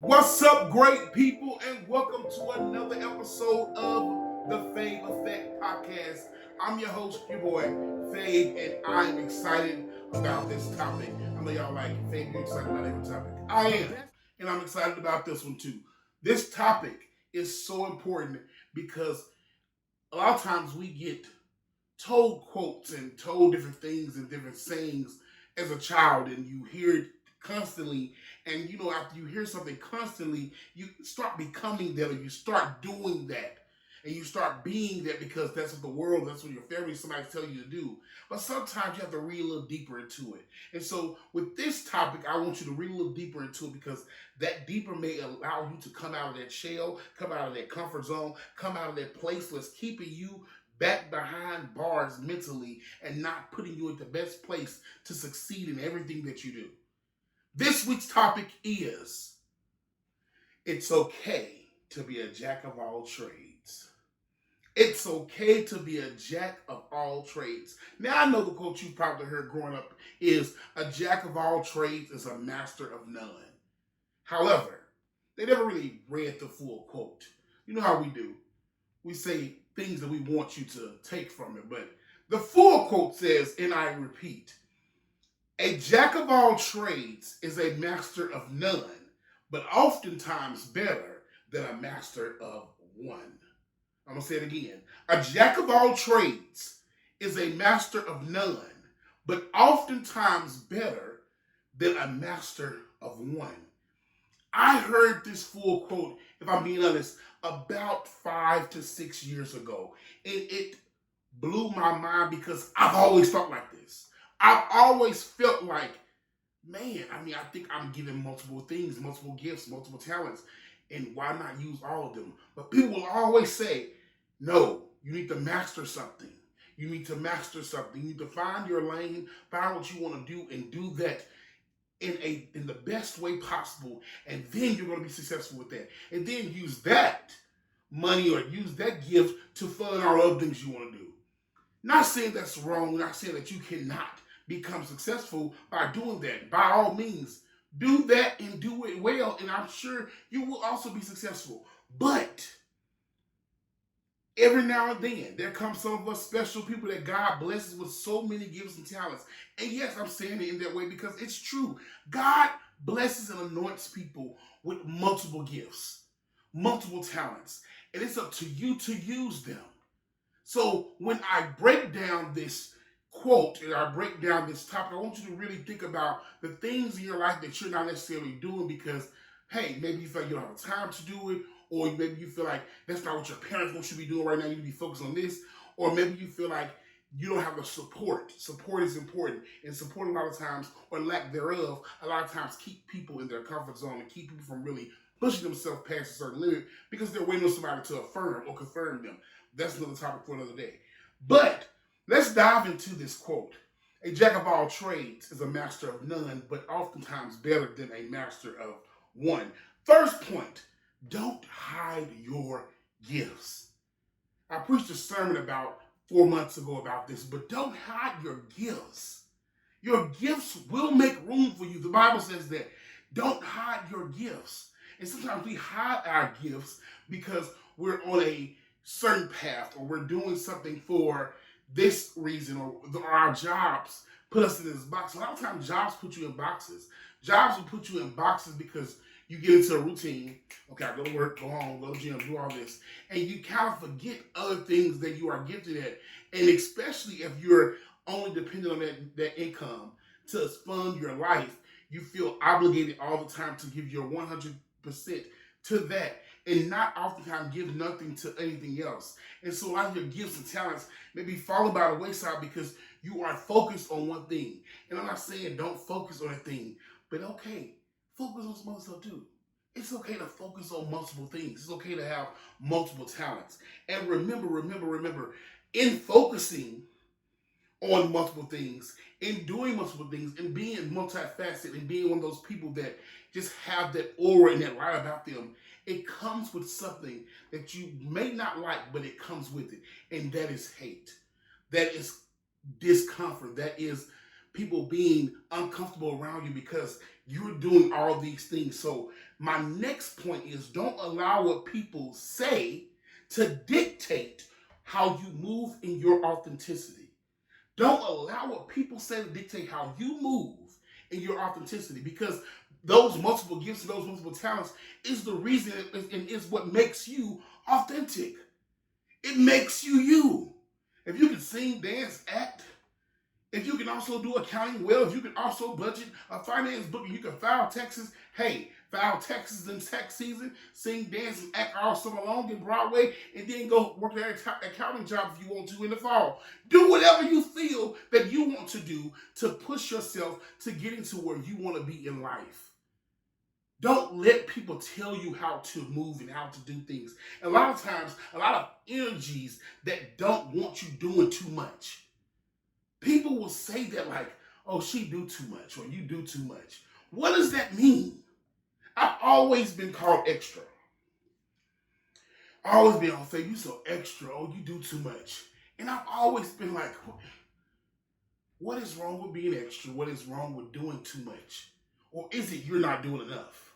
What's up, great people, and welcome to another episode of the Fave Effect Podcast. I'm your host, your boy, Fave, and I'm excited about this topic. I know y'all like it. Fave, you're excited about every topic. I am, and I'm excited about this one too. This topic is so important because a lot of times we get told quotes and told different things and different sayings as a child, and you hear it constantly. And after you hear something constantly, you start becoming that, or you start doing that, and you start being that because that's what the world, that's what your family, somebody tell you to do. But sometimes you have to read a little deeper into it. And so, with this topic, I want you to read a little deeper into it because that deeper may allow you to come out of that shell, come out of that comfort zone, come out of that place that's keeping you back behind bars mentally and not putting you in the best place to succeed in everything that you do. This week's topic is it's okay to be a jack of all trades. It's okay to be a jack of all trades. Now, I know the quote you probably heard growing up is a jack of all trades is a master of none. However, they never really read the full quote. You know how we do. We say things that we want you to take from it. But the full quote says, and I repeat, a jack of all trades is a master of none, but oftentimes better than a master of one. I'm going to say it again. A jack of all trades is a master of none, but oftentimes better than a master of one. I heard this full quote, if I'm being honest, about 5 to 6 years ago. And it blew my mind because I've always felt like this. I've always felt like, man, I think I'm given multiple things, multiple gifts, multiple talents, and why not use all of them? But people will always say, no, you need to master something. You need to master something. You need to find your lane, find what you want to do, and do that in the best way possible, and then you're going to be successful with that. And then use that money or use that gift to fund all other things you want to do. Not saying that's wrong, not saying that you cannot become successful by doing that. By all means, do that and do it well, and I'm sure you will also be successful. But every now and then, there comes some of us special people that God blesses with so many gifts and talents. And yes, I'm saying it in that way because it's true. God blesses and anoints people with multiple gifts, multiple talents, and it's up to you to use them. So when I break down this quote and I break down this topic, I want you to really think about the things in your life that you're not necessarily doing because, hey, maybe you feel like you don't have time to do it, or maybe you feel like that's not what your parents want you to be doing right now. You need to be focused on this, or maybe you feel like you don't have the support. Support is important, and support a lot of times, or lack thereof, a lot of times keep people in their comfort zone and keep people from really pushing themselves past a certain limit because they're waiting on somebody to affirm or confirm them. That's another topic for another day. But let's dive into this quote. A jack of all trades is a master of none, but oftentimes better than a master of one. First point, don't hide your gifts. I preached a sermon about 4 months ago about this, but don't hide your gifts. Your gifts will make room for you. The Bible says that. Don't hide your gifts. And sometimes we hide our gifts because we're on a certain path or we're doing something for this reason or our jobs put us in this box. A lot of times jobs put you in boxes. Jobs will put you in boxes because you get into a routine. Okay, I go to work, go home, go to gym, do all this. And you kind of forget other things that you are gifted at. And especially if you're only dependent on that income to fund your life, you feel obligated all the time to give your 100% to that and not oftentimes give nothing to anything else. And so a lot of your gifts and talents may be falling by the wayside because you are focused on one thing. And I'm not saying don't focus on a thing, but okay, focus on some other stuff too. It's okay to focus on multiple things. It's okay to have multiple talents. And remember, in focusing on multiple things, in doing multiple things, and being multifaceted, and being one of those people that just have that aura and that light about them, it comes with something that you may not like, but it comes with it. And that is hate. That is discomfort. That is people being uncomfortable around you because You're doing all these things. So my next point is don't allow what people say to dictate how you move in your authenticity. Don't allow what people say to dictate how you move in your authenticity, because those multiple gifts and those multiple talents is the reason and is what makes you authentic. It makes you you. If you can sing, dance, act, if you can also do accounting well, if you can also budget a finance book and you can file taxes, hey, file taxes in tax season, sing, dance, and act all summer long in Broadway, and then go work that accounting job if you want to in the fall. Do whatever you feel that you want to do to push yourself to getting to where you want to be in life. Don't let people tell you how to move and how to do things. A lot of times, a lot of energies that don't want you doing too much. People will say that like, oh, she do too much or you do too much. What does that mean? I've always been called extra. I always been on say, you so extra, oh, you do too much. And I've always been like, what is wrong with being extra? What is wrong with doing too much? Or is it you're not doing enough?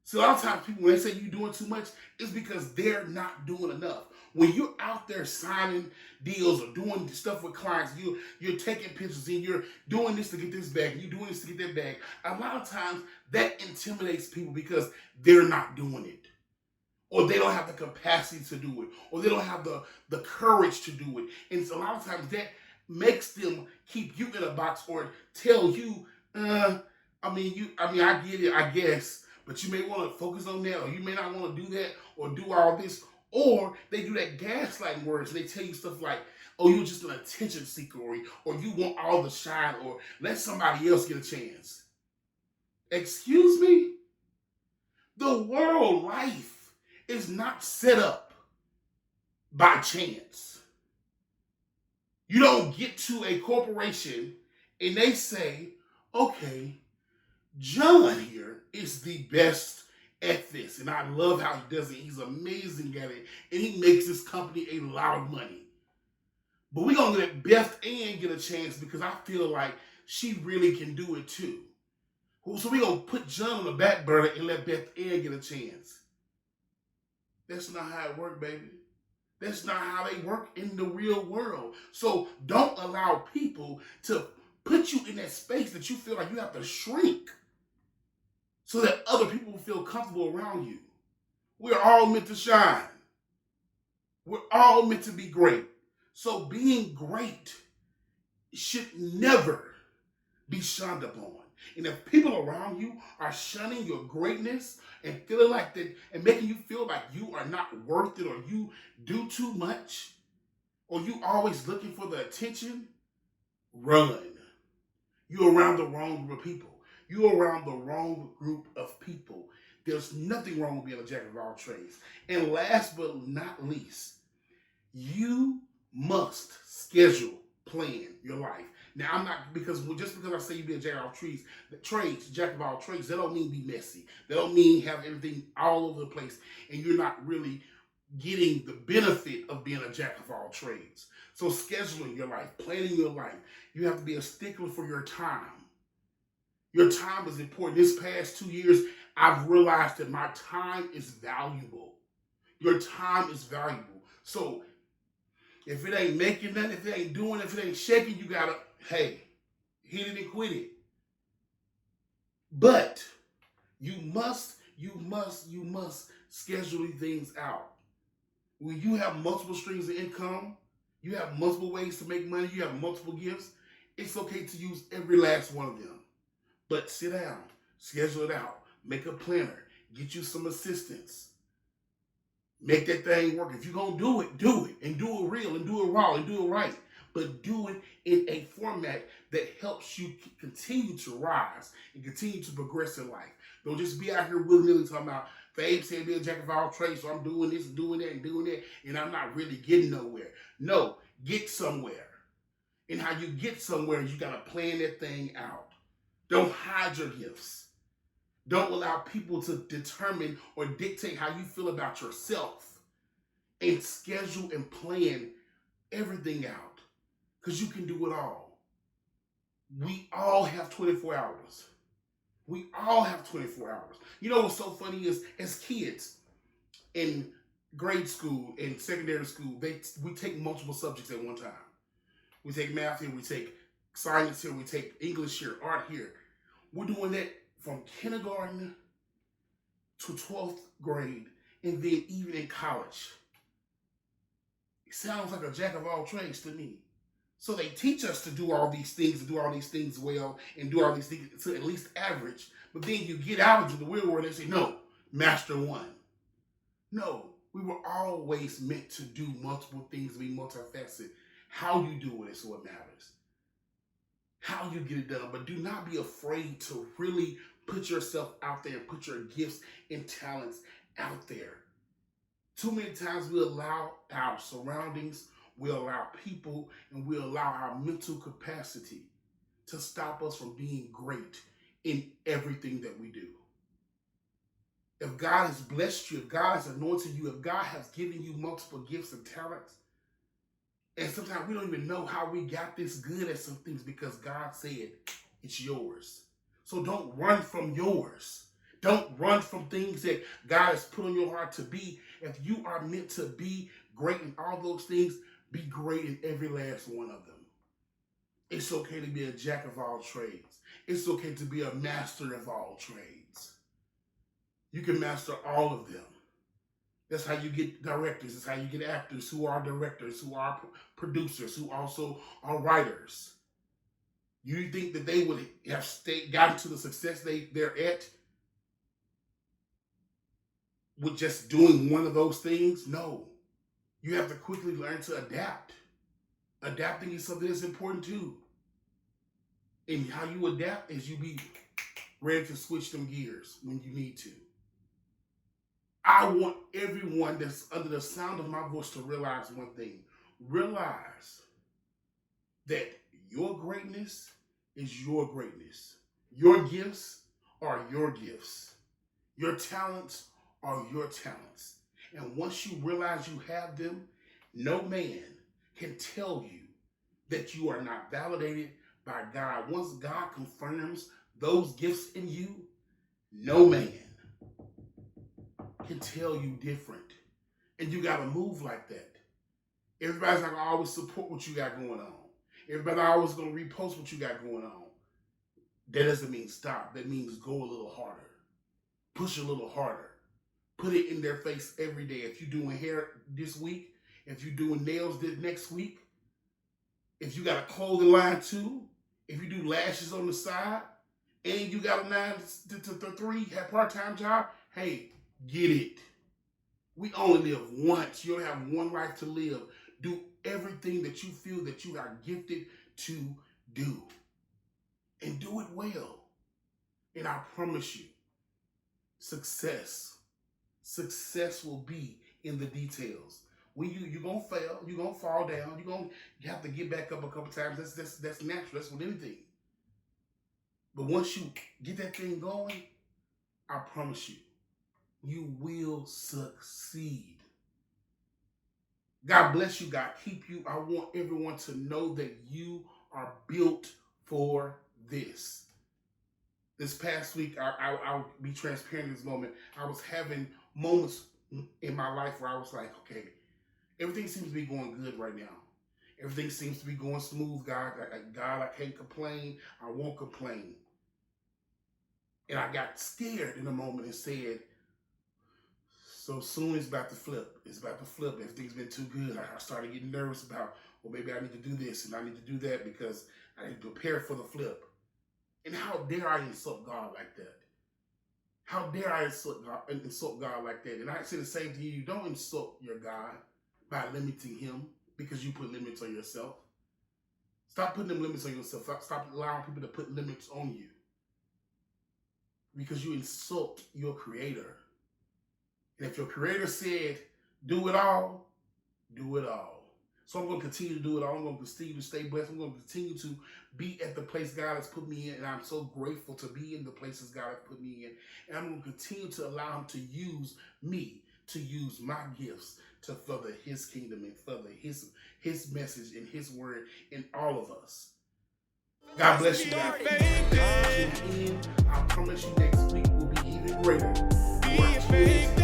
So a lot of times people, when they say you're doing too much, it's because they're not doing enough. When you're out there signing deals or doing stuff with clients, you're taking pictures and you're doing this to get this bag, and you're doing this to get that bag. A lot of times that intimidates people because they're not doing it. Or they don't have the capacity to do it. Or they don't have the courage to do it. And so a lot of times that makes them keep you in a box or tell you, I get it, I guess. But you may want to focus on that, or you may not want to do that, or do all this. Or they do that gaslighting words. They tell you stuff like, oh, you're just an attention seeker, or you want all the shine, or let somebody else get a chance. Excuse me? The world life is not set up by chance. You don't get to a corporation and they say, okay, John here is the best at this. And I love how he does it. He's amazing at it. And he makes this company a lot of money. But we're going to let Beth Ann get a chance because I feel like she really can do it too. So we're going to put John on the back burner and let Beth Ann get a chance. That's not how it works, baby. That's not how they work in the real world. So don't allow people to put you in that space that you feel like you have to shrink so that other people will feel comfortable around you. We're all meant to shine. We're all meant to be great. So being great should never be shunned upon. And if people around you are shunning your greatness and feeling like that and making you feel like you are not worth it, or you do too much, or you always looking for the attention, run. You're around the wrong group of people. You're around the wrong group of people. There's nothing wrong with being a jack of all trades. And last but not least, you must schedule, plan your life. Now, I'm not, just because I say you be a jack of all trades, jack of all trades, that don't mean be messy. That don't mean have everything all over the place and you're not really getting the benefit of being a jack of all trades. So scheduling your life, planning your life, you have to be a stickler for your time. Your time is important. This past 2 years, I've realized that my time is valuable. Your time is valuable. So if it ain't making nothing, if it ain't doing, if it ain't shaking, you gotta, hey, hit it and quit it. But you must schedule things out. When you have multiple streams of income, you have multiple ways to make money, you have multiple gifts, it's okay to use every last one of them. But sit down, schedule it out, make a planner, get you some assistance. Make that thing work. If you're going to do it, and do it real, and do it raw, and do it right. But do it in a format that helps you continue to rise and continue to progress in life. Don't just be out here willy-nilly talking about, Fabe said be a jack of all trades, so I'm doing this and doing that and doing that, and I'm not really getting nowhere. No, get somewhere. And how you get somewhere, you got to plan that thing out. Don't hide your gifts. Don't allow people to determine or dictate how you feel about yourself. And schedule and plan everything out. Because you can do it all. We all have 24 hours. We all have 24 hours. You know what's so funny is, as kids in grade school and secondary school, we take multiple subjects at one time. We take math here, we take science here, we take English here, art here. We're doing that from kindergarten to 12th grade, and then even in college. It sounds like a jack of all trades to me. So they teach us to do all these things, and do all these things well, and do all these things to at least average. But then you get out into the real world and say, no, master one. No, we were always meant to do multiple things, be multifaceted. How you do it is what matters. How you get it done. But do not be afraid to really put yourself out there and put your gifts and talents out there. Too many times we allow our surroundings, we allow people, and we allow our mental capacity to stop us from being great in everything that we do. If God has blessed you, if God has anointed you, if God has given you multiple gifts and talents, and sometimes we don't even know how we got this good at some things because God said it's yours. So don't run from yours. Don't run from things that God has put on your heart to be. If you are meant to be great in all those things, be great in every last one of them. It's okay to be a jack of all trades. It's okay to be a master of all trades. You can master all of them. That's how you get directors. That's how you get actors who are directors, who are producers, who also are writers. You think that they would have gotten to the success they're at with just doing one of those things? No. You have to quickly learn to adapt. Adapting is something that's important too. And how you adapt is you be ready to switch them gears when you need to. I want everyone that's under the sound of my voice to realize one thing. Realize that your greatness is your greatness. Your gifts are your gifts. Your talents are your talents. And once you realize you have them, no man can tell you that you are not validated by God. Once God confirms those gifts in you, no man can tell you different. And you got to move like that. Everybody's not going to always support what you got going on. Everybody's always going to repost what you got going on. That doesn't mean stop. That means go a little harder. Push a little harder. Put it in their face every day. If you're doing hair this week, if you're doing nails this next week, if you got a clothing line too, if you do lashes on the side, and you got a 9 to 3 part-time job, hey, get it. We only live once. You don't have one life to live. Do everything that you feel that you are gifted to do. And do it well. And I promise you, success will be in the details. When you're going to fail, you're going to fall down, you have to get back up a couple times. That's natural. That's with anything. But once you get that thing going, I promise you, you will succeed. God bless you. God keep you. I want everyone to know that you are built for this. This past week, I'll be transparent in this moment. I was having moments in my life where I was like, okay, everything seems to be going good right now. Everything seems to be going smooth, God. God, I can't complain. I won't complain. And I got scared in a moment and said, so soon it's about to flip. It's about to flip. Everything's been too good. I started getting nervous about, well, maybe I need to do this and I need to do that because I need to prepare for the flip. And how dare I insult God like that? How dare I insult God like that? And I say the same to you. Don't insult your God by limiting him because you put limits on yourself. Stop putting them limits on yourself. Stop allowing people to put limits on you because you insult your creator. And if your creator said, do it all, do it all. So I'm going to continue to do it all. I'm going to continue to stay blessed. I'm going to continue to be at the place God has put me in. And I'm so grateful to be in the places God has put me in. And I'm going to continue to allow him to use me, to use my gifts to further his kingdom and further his message and his word in all of us. God bless you guys. Thanks for tuning in. I promise you next week will be even greater. You are tuned